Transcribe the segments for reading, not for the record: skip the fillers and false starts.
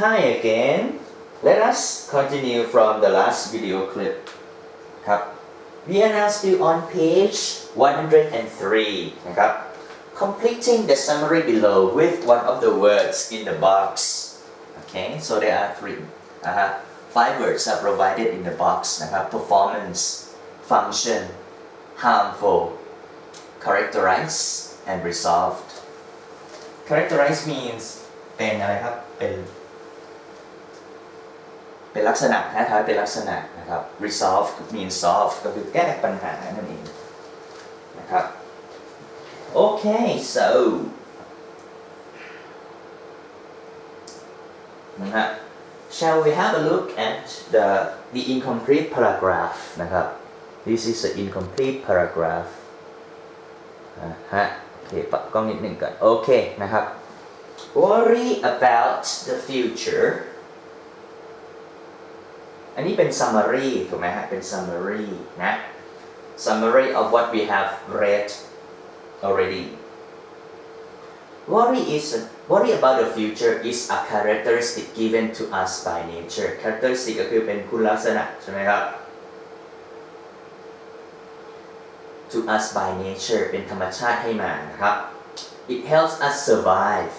Hi again. Let us continue from the last video clip. ครับ We are now still on page 103 นะครับ Completing the summary below with one of the words in the box. Okay, so there are five words are provided in the box นะครับ Performance, function, harmful, characterize, and resolved. Characterize means เป็นอะไรครับ เป็นลักษณะท้ายเป็นลักษณะนะครับ resolve means solve ก็คือแก้ปัญหานั่นเองนะครับ Okay so นะฮะ shall we have a look at the incomplete paragraph นะครับ This is the incomplete paragraph โอเคปรับกล้องนิดหนึ่งก่อนโอเคนะครับ Worry about the futureอันนี้เป็น summary ถูกไหมฮะเป็น summary นะ summary of what we have read already worry about the future is a characteristic given to us by nature characteristic ก็คือเป็นคุณลักษณะใช่ไหมครับ to us by nature เป็นธรรมชาติให้มานะครับ it helps us survive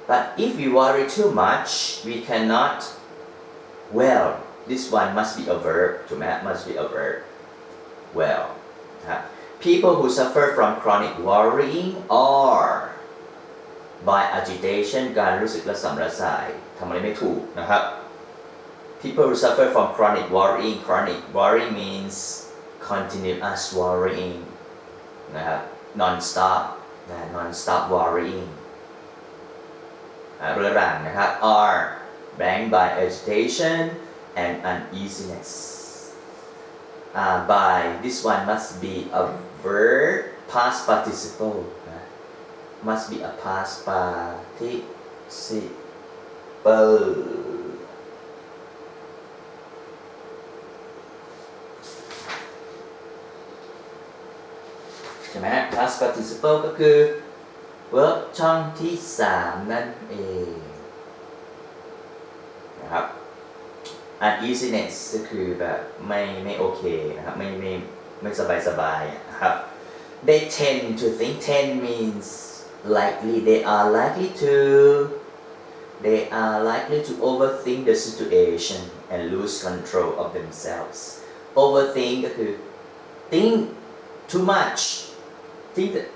but if we worry too much we cannot well this one must be a verb ถูกไหม must be a verb well people who suffer from chronic worrying or by agitation การรู้สึกระสำระสายทำอะไรไม่ถูกนะครับ people who suffer from chronic worry means continuous worrying นะครับ non-stop worrying เรื้อรังนะครับ are blank by agitation and uneasiness by this one must be a verb past participle must be a past participle ใช่ไหม past participle ก็คือ verb ช่องที่3นั่นเองนะครับ uneasiness ก็คือแบบไม่โอเคนะครับไม่สบายนะครับ they tend to think tend means likely they are likely to overthink the situation and lose control of themselves overthink ก็คือ think too much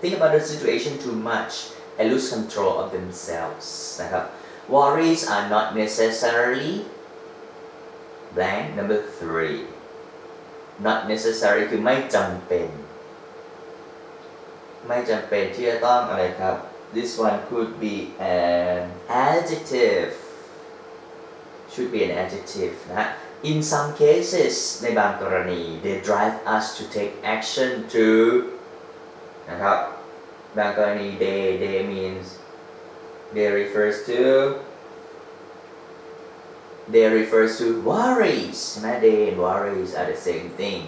think about the situation too much and lose control of themselves นะครับ worries are not necessarily blank number 3 not necessary คือไม่จำเป็นที่จะต้องอะไรครับ this one could be an adjective should be an adjective นะฮะ in some cases ในบางกรณี they drive us to take action to นะครับบางกรณี they means they refers to worries ใช่ไหม they and worries are the same thing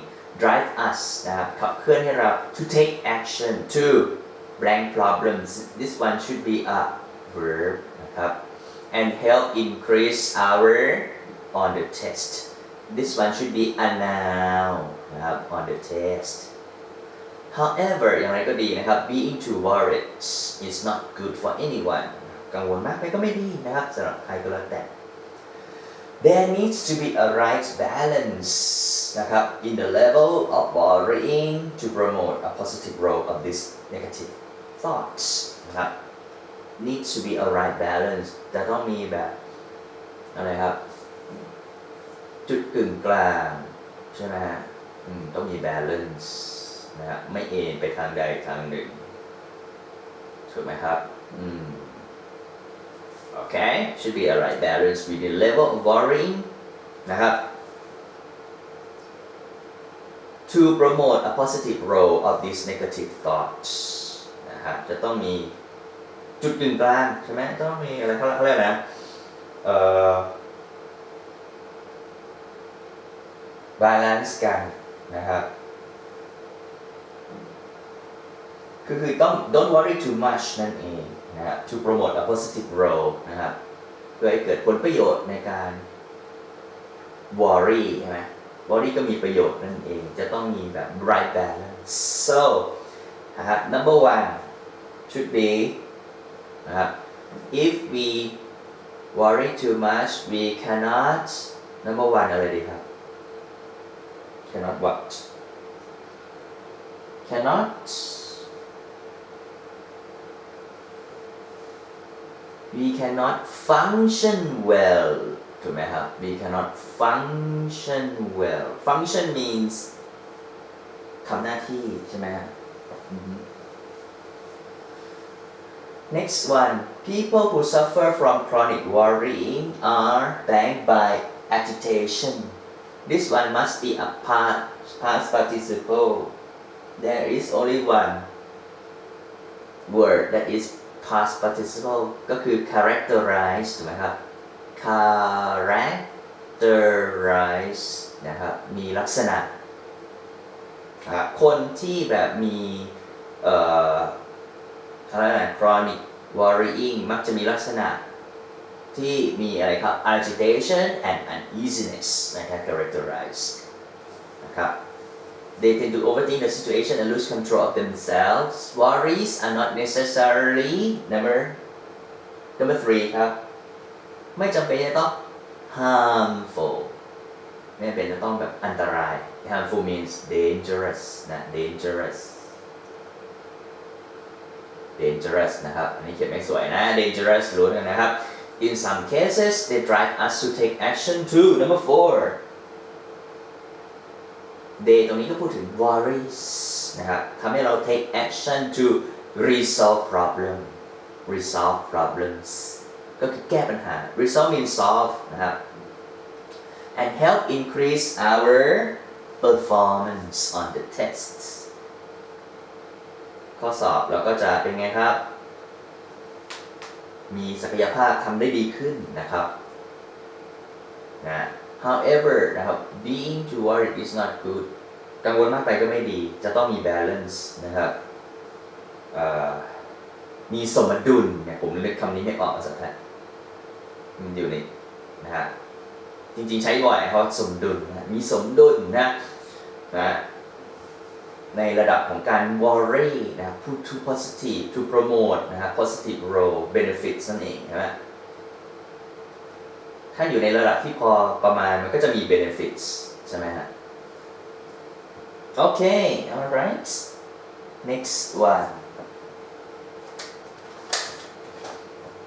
drive us นะครับขับเคลื่อนให้เรา to take action to blank problems this one should be a verb นะครับ and help increase our on the test this one should be a noun นะครับ on the test however อย่างไรก็ดีนะครับ being too worried is not good for anyone กังวลมากไปก็ไม่ดีนะครับสำหรับใครก็แล้วแต่There needs to be a right balance นะครับ in the level of worrying to promote a positive role of this negative thoughts นะครับ needs to be a right balance แต่ต้องมีแบบอะไรครับจุดกึ่งกลางใช่ไหมฮะต้องมี balance นะฮะไม่เอ็นไปทางใดทางหนึ่งถูกไหมครับOkay should be a right balance with the level of worrying นะครับ to promote a positive role of these negative thoughts นะครับจะต้องมีจุดกึ่งกลางใช่ไหมต้องมีอะไรเขาเรียกนะbalance กันนะครับคือต้อง don't worry too much นั่นเองนะครับ to promote a positive role นะครับ เพื่อให้เกิดผลประโยชน์ในการ worry ใช่ไหม worry ก็มีประโยชน์นั่นเองจะต้องมีแบบ right balance so นะครับ number one should be นะครับ if we worry too much we cannot number one อะไรดีครับ cannot what cannot we cannot function well ถูกไหมครับ we cannot function well function means ทำหน้าที่ใช่ไหมครับ next one people who suffer from chronic worrying are plagued by agitation this one must be a past participle there is only one word that is past participle ก็คือ characterize ถูกไหมครับ characterize นะครับมีลักษณะคนที่แบบมีอะไรนะ chronic worrying มักจะมีลักษณะที่มีอะไรครับ agitation and uneasiness นะครับ characterize นะครับThey tend to overthink the situation and lose control of themselves. Worries are not necessarily number three ครับไม่จำเป็นจะต้อง harmful ไม่จำเป็นจะต้องแบบอันตราย harmful means dangerous นะ dangerous นะครับอันนี้เขียนไม่สวยนะ dangerous รู้กันนะครับ In some cases they drive us to take action too. Number four Day ตรงนี้ก็พูดถึง worries นะครับทำให้เรา take action to resolve problems ก็คือแก้ปัญหา resolve means solve นะครับ and help increase our performance on the test ข้อสอบเราก็จะเป็นไงครับมีศักยภาพทำได้ดีขึ้นนะครับนะ However นะครับ being too worried is not good กังวลมากไปก็ไม่ดีจะต้องมี balance นะครับมีสมดุลเนี่ยผมนึกคำนี้ไม่ออกภาษาไทยมันอยู่ในนะฮะจริงๆใช้บ่อยเพราะสมดุลนะมีสมดุลนะในระดับของการ worry นะ put to positive to promote นะฮะ positive role benefits นั่นเองใช่ไหมถ้าอยู่ในระดับที่พอประมาณมันก็จะมี benefits ใช่ไหมฮะโอเค alright next one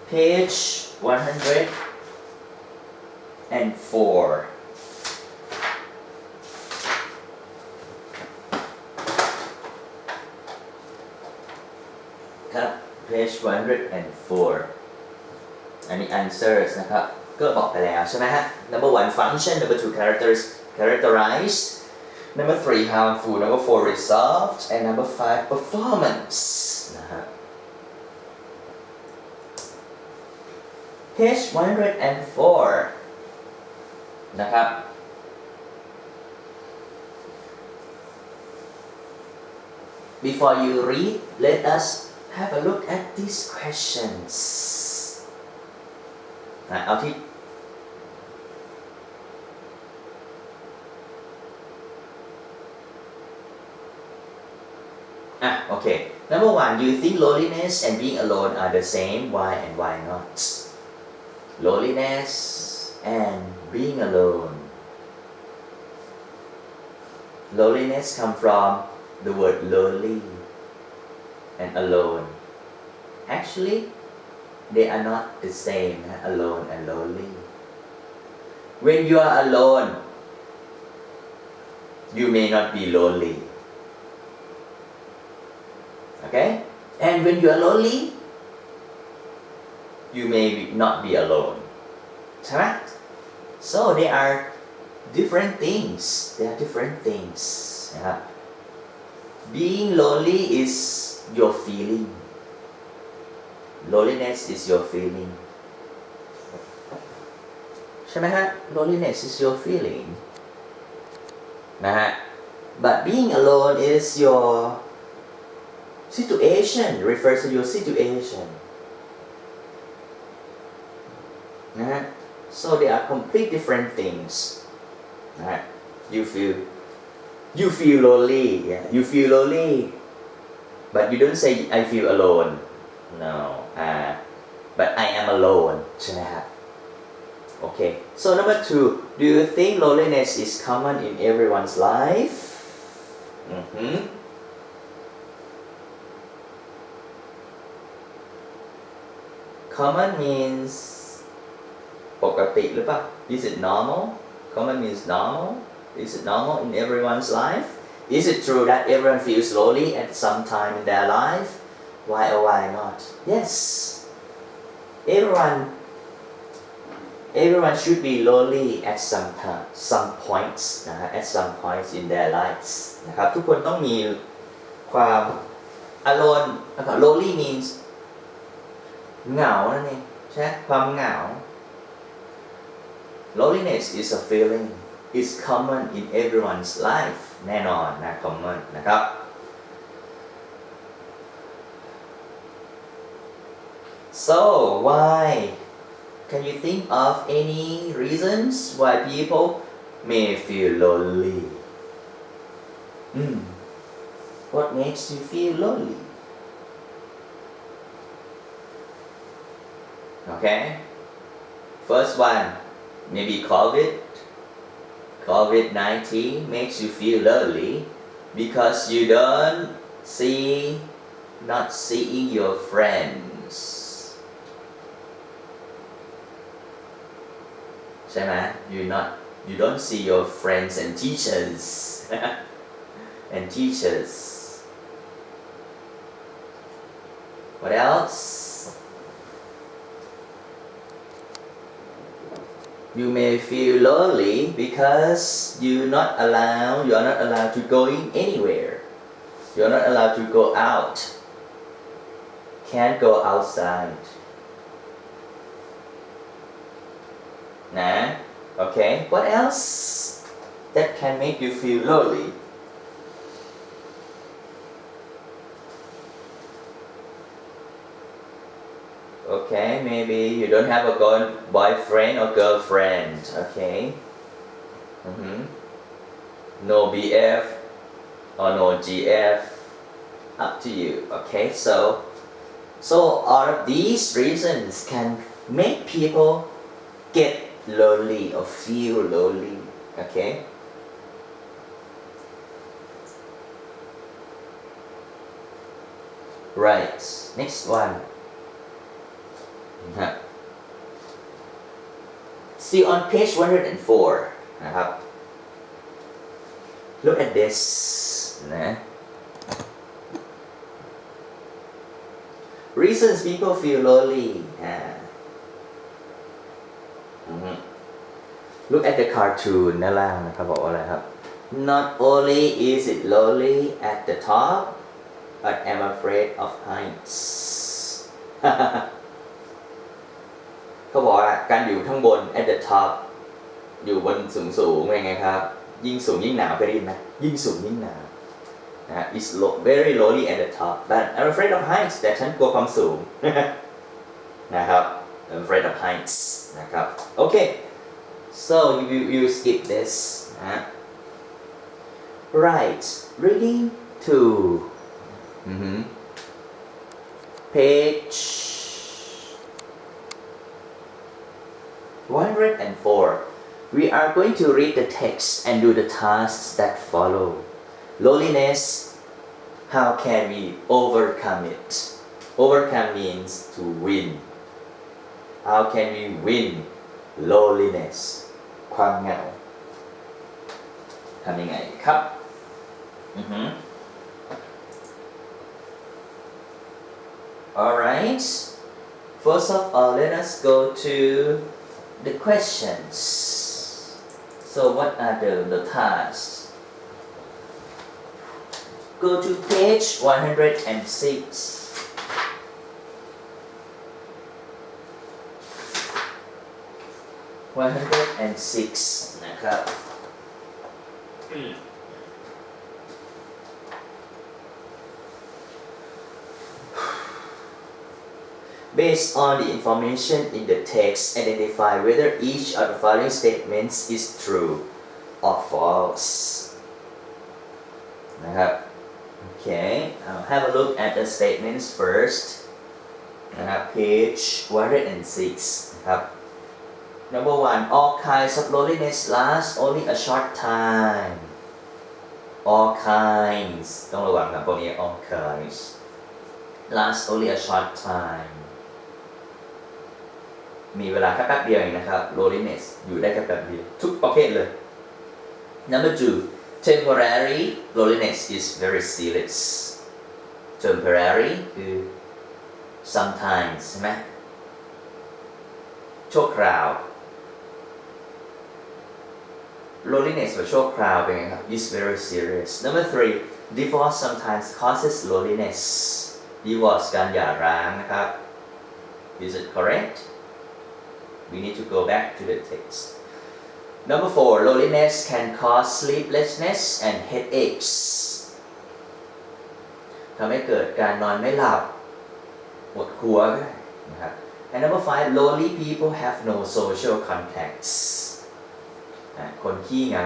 page 104ครับ page 104อันนี้ answers นะครับก็บอกไปแล้วใช่ไหมฮะ number one function number two characterized number three harmful number four resolved and number five performance นะฮะ page 104นะครับ before you read let us have a look at these questions เอาที่okay number one do you think loneliness and being alone are the same why and why not loneliness and being alone loneliness come from the word lonely and alone actually they are not the same alone and lonely when you are alone you may not be lonely okay and when you are lonely you may not be alone ใช่ไหม so they are different thingsนะครับ being lonely is your feeling loneliness is your feeling ใช่ไหมฮะ loneliness is your feeling นะฮะ but being alone is your situation refers to your situation นะฮะ so they are complete different things นะฮะ you feel lonely yeah you feel lonely but you don't say I feel alone no but I am alone ใช่ไหมครับ okay so number 2 do you think loneliness is common in everyone's life common means ปกติหรือเปล่า is it normal common means normal is it normal in everyone's life is it true that everyone feels lonely at some time in their life why or why not yes everyone should be lonely at some points นะฮะ at some points in their lives นะครับทุกคนต้องมีความ alone นะครับ lonely means เหงานั่นเองใช่ความเหงา loneliness is a feeling it's common in everyone's life แน่นอนนะ common นะครับ so why can you think of any reasons why people may feel lonely what makes you feel lonely okay first one maybe COVID-19 makes you feel lonely because you don't not seeing your friends ใช่ไหม you don't see your friends and teachers what else you may feel lonely because you are not allowed to go in anywhere you're not allowed to go out can't go outside นะ okay what else that can make you feel lonely okay maybe you don't have a boyfriend or girlfriend okay no BF or no GF up to you okay so all of these reasons can make people get lonely or feel lonely okay right next one see on page 104นะครับ look at this นะ reasons people feel lonely look at the cartoon ด้านล่างนะครับบอกว่าอะไรครับ not only is it lonely at the top but I'm afraid of heights เขาบอกว่าการอยู่ข้างบน at the top อยู่บนสูงเป็นไงครับยิ่งสูงยิ่งหนาวไปได้ยินไหมยิ่งสูงยิ่งหนาวนะ it's very lonely at the top but I'm afraid of heights แต่ฉันกลัวความสูง นะครับ I'm afraid of heights นะครับ okay so you skip this right reading to page 104 we are going to read the text and do the tasks that follow loneliness how can we overcome it overcome means to win how can we win loneliness ความเหงาทำยังไงครับ Alright first of all let us go to the questions so what are the tasks go to page 106 106 นะครับ Based on the information in the text, identify whether each of the following statements is true or false นะครับ Okay, have a look at the statements first นะครับ page 106นะครับ Number 1 all kinds of loneliness last only a short time all kinds ต้องระวังครับพวกนี้ all kinds last only a short time มีเวลาแค่แป๊บเดียวเองนะครับ loneliness อยู่ได้แค่แป๊บเดียวทุกประเภทเลย Number 2 temporary loneliness is very serious temporary คือ sometimes ใช่ไหมชั่วคราว loneliness แบบชั่วคราวเป็นไงครับ is very serious Number 3 divorce sometimes causes loneliness divorce การหย่าร้างนะครับ is it correct we need to go back to the text Number 4 loneliness can cause sleeplessness and headaches ทำให้เกิดการนอนไม่หลับปวดหัวนะครับ And number 5 lonely people have no social contacts คนขี้เหงา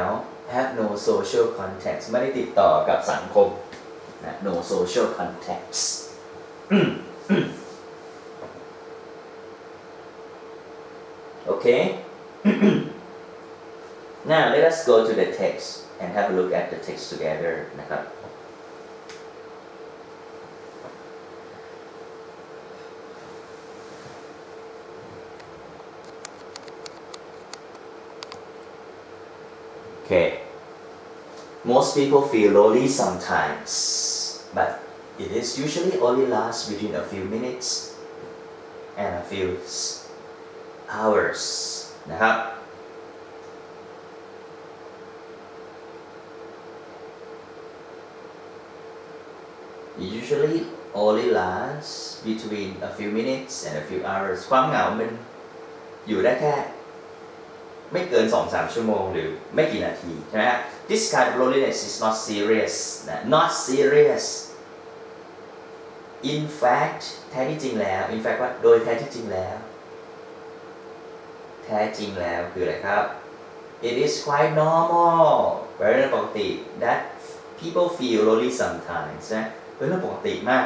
have no social contacts ไม่ได้ติดต่อกับสังคม no social contacts Okay Now let us go to the text and have a look at the text together นะครับ Okay Most people feel lonely sometimes but it is usually only lasts between a few minutes and a few hours นะครับIt usually only lasts between a few minutes and a few hours ความเหงามันอยู่ได้แค่ไม่เกิน 2-3 ชั่วโมงหรือไม่กี่นาทีใช่ไหมฮะ This kind of loneliness is not serious not serious In fact แท้ที่จริงแล้ว In fact ว่าโดยแท้ที่จริงแล้วแท้จริงแล้วคืออะไรครับ It is quite normal เป็นเรื่องปกติ that people feel lonely sometimes นะเป็นเรื่องปกติมาก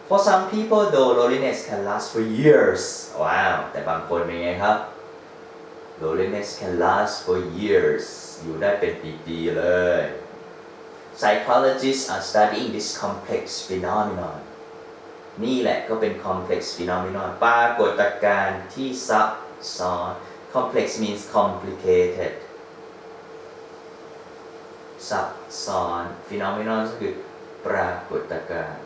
For some people though loneliness can last for years ว้าวแต่บางคนเป็นไงครับ Loneliness can last for years อยู่ได้เป็นปีๆเลย Psychologists are studying this complex phenomenon นี่แหละก็เป็น complex phenomenon ปรากฏการณ์ที่ซับซ้อน complex means complicated ซับซ้อน phenomenon ก็คือปรากฏการณ์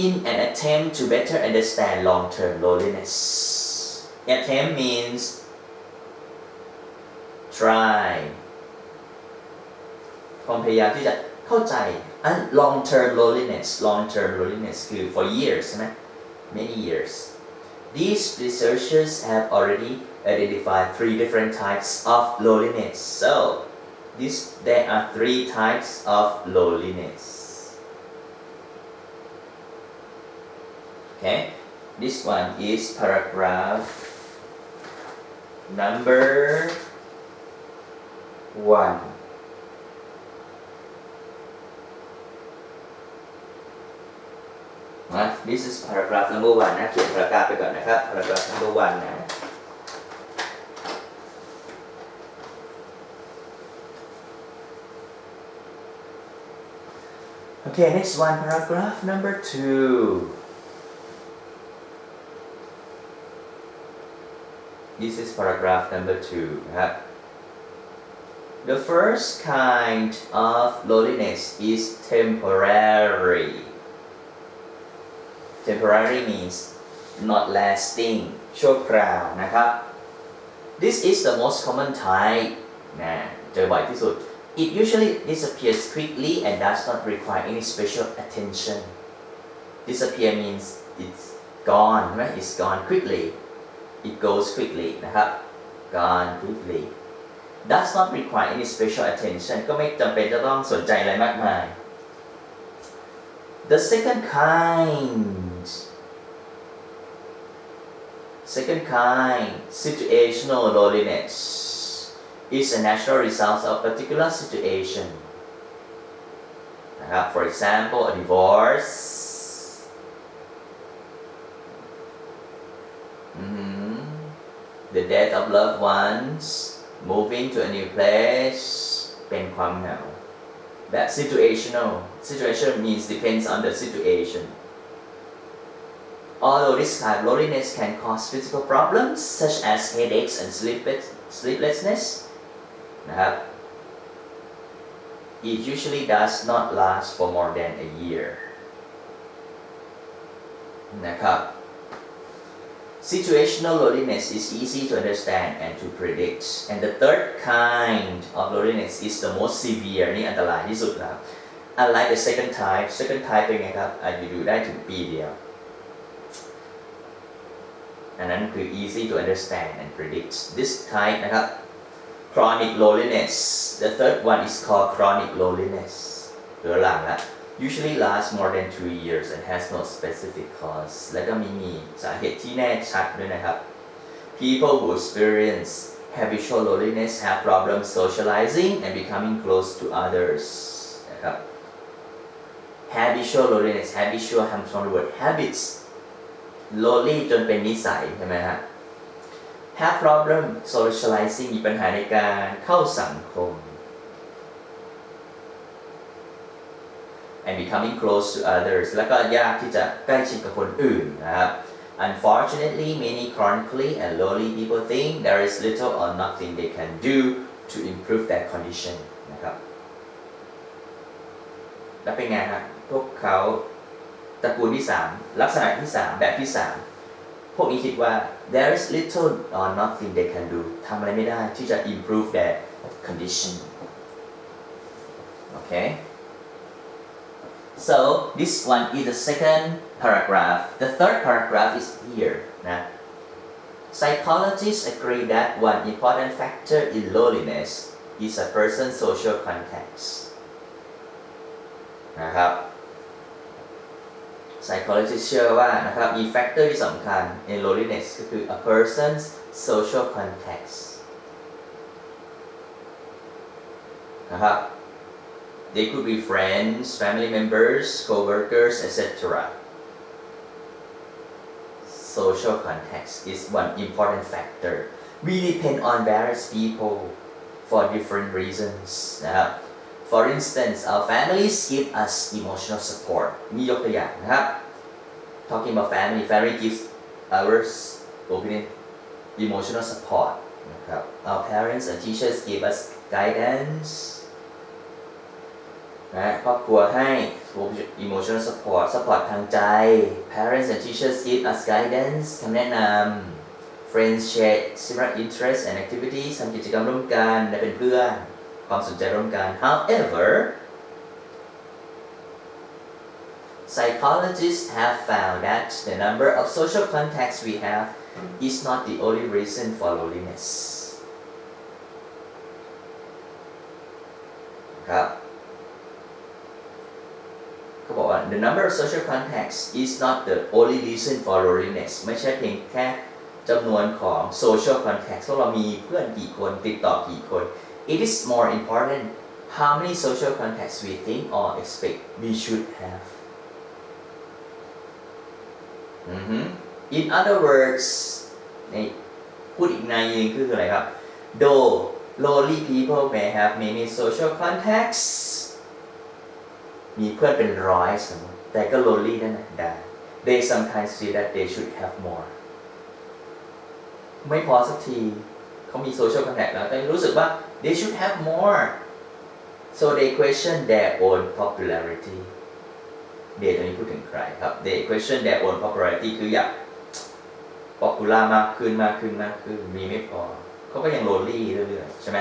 In an attempt to better understand long-term loneliness attempt means try ความพยายามที่จะเข้าใจlong-term loneliness คือ for years ใช่ไหม many years These researchers have already identified 3 different types of loneliness so there are 3 types of loneliness Okay this one is paragraph number 1This is paragraph number 1นะเขียน paragraph ไปก่อนนะครับ paragraph number 1นะ Okay next one paragraph number 2 This is paragraph number 2นะครับ The first kind of loneliness is temporary Temporary means not lasting ชั่วคราวนะครับ This is the most common type นะเจอบ่อยที่สุด It usually disappears quickly and does not require any special attention Disappear means it's gone ใช่ไหม It's gone quickly It goes quickly นะครับ Gone quickly Does not require any special attention ก็ไม่จำเป็นจะต้องสนใจอะไรมากมาย The second kind, situational loneliness, is a natural result of particular situation. For example, a divorce, the death of loved ones, moving to a new place เป็นความเหงาแบบ situation means depends on the situation. Although this kind of loneliness can cause physical problems such as headaches and sleeplessness นะครับ it usually does not last for more than a year นะครับ Situational loneliness is easy to understand and to predict, and the third kind of loneliness is the most severe นี่อันตรายที่สุดนะครับ Unlike the second type เป็นไงครับอยู่ได้ถึงปีเดียวอันนั้นคือ easy to understand and predict. This type นะครับ chronic loneliness. The third one is called chronic loneliness เรื้อรังละ usually lasts more than 2 years and has no specific cause และก็ไม่มีสาเหตุที่แน่ชัดด้วยนะครับ People who experience habitual loneliness have problems socializing and becoming close to others นะครับ habitual loneliness habitual comes from the word habits lonely จนเป็นนิสัยใช่ไหมฮะ have problem socializing มีปัญหาในการเข้าสังคม and becoming close to others แล้วก็ยากที่จะใกล้ชิดกับคนอื่นนะครับ Unfortunately many chronically and lonely people think there is little or nothing they can do to improve their condition นะครับแล้วเป็นไงฮะพวกเขาตระกูลที่ 3 ลักษณะที่ 3 แบบที่ 3 พวกนี้คิดว่า there is little or nothing they can do ทำอะไรไม่ได้ที่จะ improve their condition okay so this one is the second paragraph the third paragraph is here นะ Psychologists agree that one important factor in loneliness is a person's social contacts นะครับpsychologist เชื่อว่านะครับมี factor ที่สำคัญ in loneliness ก็คือ a person's social contacts นะครับ they could be friends family members co-workers etc social contacts is one important factor we depend on various people for different reasons นะครับFor instance, our families give us emotional support. นี่ยกตัวอย่างนะครับ Talking about family gives us emotional support นะครับ Our parents and teachers give us guidance นะครอบครัวให้ emotional support ทางใจ Parents and teachers give us guidance คำแนะนำ Friends share similar interests and activities ทำกิจกรรมร่วมกันและเป็นเพื่อนความสนใจร่วมกัน However, psychologists have found that the number of social contacts we have is not the only reason for loneliness. ครับเขาบอกว่า the number of social contacts is not the only reason for loneliness ไม่ใช่เพียงแค่จำนวนของ social contacts ว่าเรามีเพื่อนกี่คนติดต่อกี่คนIt is more important how many social contacts we think or expect we should have. In other words พูดอีกในนึงคืออะไรครับ Though lonely people may have many social contacts มีเพื่อนเป็นร้อยสมมติแต่ก็ lonely นั่นได้ They sometimes feel that they should have more ไม่พอสักทีเขามี social contact แล้วแต่รู้สึกว่าThey should have more. So they question their own popularity. They ตรงนี้พูดถึงใครครับ They question their own popularity คืออยาก popular มากขึ้นมีไม่พอเขาก็ยัง lonely เรื่อยๆใช่ไหม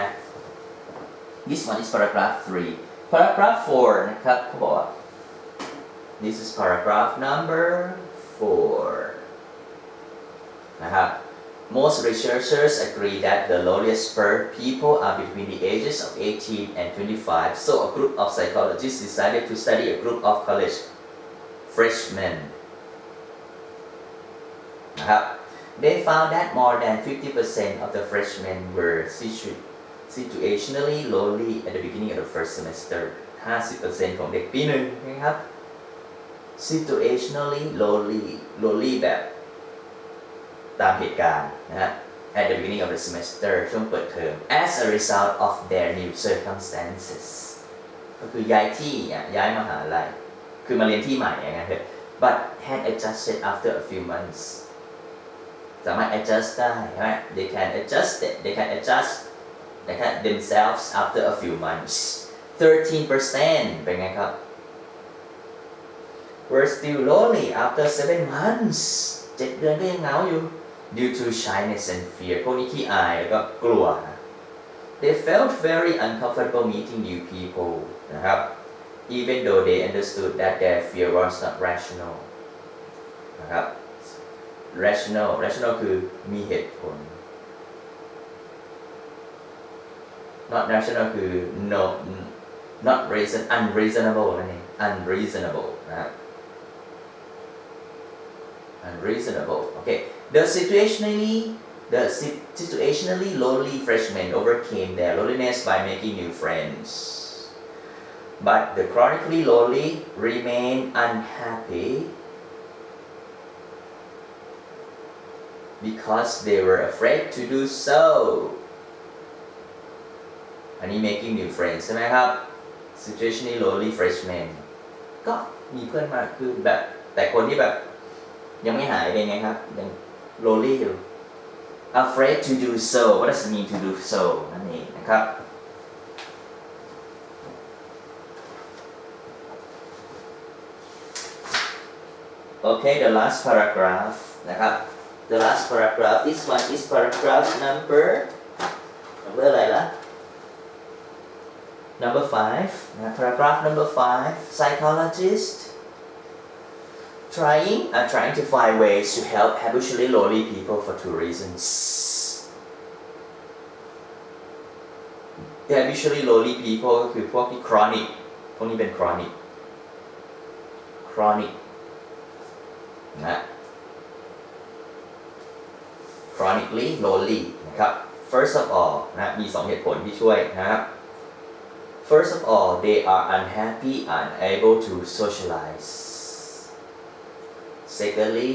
This one is paragraph 3 paragraph 4 นะครับเขาบอกว่า This is paragraph number 4 นะครับMost researchers agree that the loneliest people are between the ages of 18 and 25. So a group of psychologists decided to study a group of college freshmen นะครับ They found that more than 50% of the freshmen were situationally lonely at the beginning of the first semester 50% ของเด็กปีหนึ่งนะครับ situationally lonely แบบตามเหตุการณ์นะฮะ at the beginning of the semester ช่วงเปิดเทอม as a result of their new circumstances ก็คือย้ายที่ย้ายมหาลัยคือมาเรียนที่ใหม่อย่างเงี้ย but had adjusted after a few months สามารถ adjust ได้ใช่ไหม they can adjust themselves after a few months 13% เป็นไงครับ were still lonely after 7 months 7 เดือนก็ยังเหงาอยู่ due to shyness and fear พวกนี้ขี้อายแล้วก็กลัว they felt very uncomfortable meeting new people นะครับ even though they understood that their fear was not rational นะครับ rational คือมีเหตุผล not rational คือ not unreasonable นั่นเอง unreasonable นะครับ unreasonable okay the situationally lonely freshmen overcame their loneliness by making new friends but the chronically lonely remained unhappy because they were afraid to do so อันนี้ making new friends ใช่ไหมครับ situationally lonely freshmen ก็มีเพื่อนมาคือแบบแต่คนที่แบบยังไม่หายเป็นไงครับยัง lonely อยู่ afraid to do so what does it mean to do so นั่นเองนะครับ okay the last paragraph นะครับ the last paragraph this one is paragraph number อะไรล่ะ number 5 paragraph number 5 psychologist trying to find ways to help habitually lonely people for 2 reasons the habitually lonely people ก็คือพวกที่ chronic พวกนี้เป็น chronic นะ chronically lonely นะครับ first of all นะมี 2 เหตุผลที่ช่วยนะครับ first of all they are unhappy unable to socialize secondly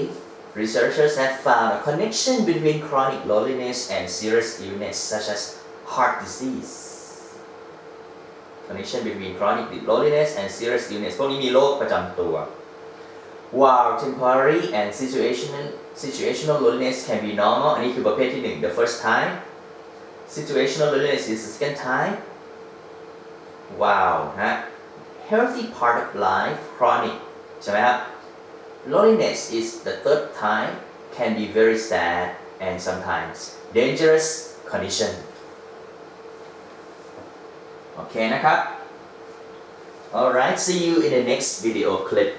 researchers have found a connection between chronic loneliness and serious illness such as heart disease connection between chronic loneliness and serious illness พวกนี้มีโรคประจำตัว while temporary and situational loneliness can be normal อันนี้คือประเภทที่ 1 the first time situational loneliness is the second time wow นะ healthy part of life chronic ใช่ไหมครับ loneliness is the third time can be very sad and sometimes dangerous condition โอเคนะครับ alright see you in the next video clip